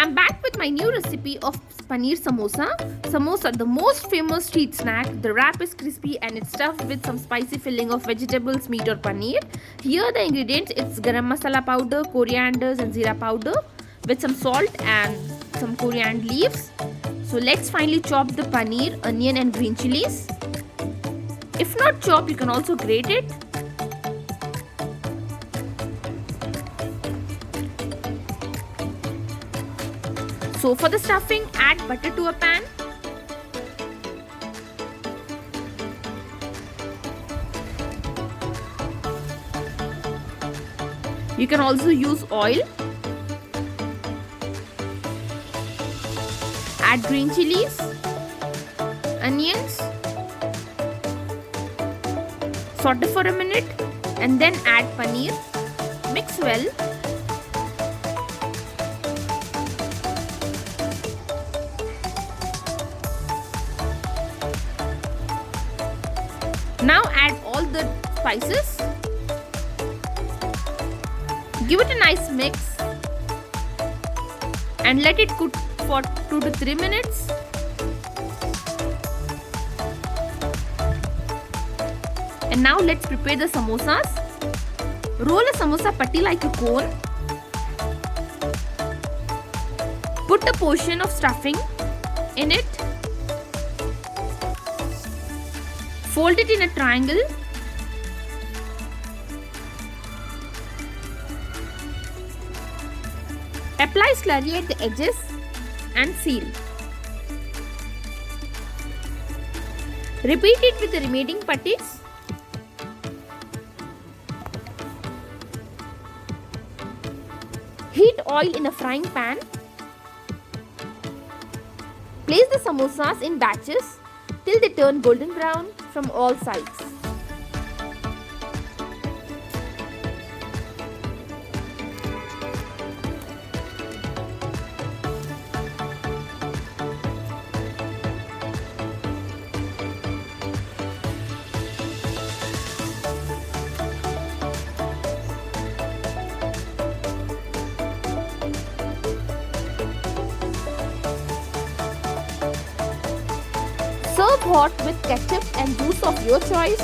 I'm back with my new recipe of Paneer Samosa. Samosa, the most famous street snack. The wrap is crispy and it's stuffed with some spicy filling of vegetables, meat or paneer. Here the ingredients, it's garam masala powder, corianders and zira powder with some salt and some coriander leaves. So let's finally chop the paneer, onion and green chilies. If not chop, you can also grate it. So for the stuffing, add butter to a pan. You can also use oil. Add green chilies, onions, saute for a minute and then add paneer. Mix well. Now add all the spices. Give it a nice mix and let it cook for 2 to 3 minutes. And now let's prepare the samosas. Roll a samosa patti like a cone. Put a portion of stuffing in it. Fold it in a triangle. Apply slurry at the edges and seal. Repeat it with the remaining patties. Heat oil in a frying pan. Place the samosas in batches till they turn golden brown from all sides. Serve hot with ketchup and juice of your choice.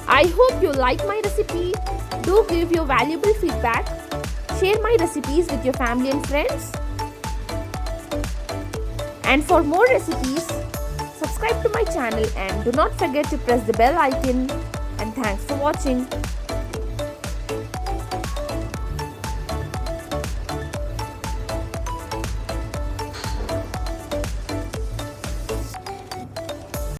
I hope you like my recipe. Do give your valuable feedback. Share my recipes with your family and friends. And for more recipes, subscribe to my channel and do not forget to press the bell icon. And thanks for watching.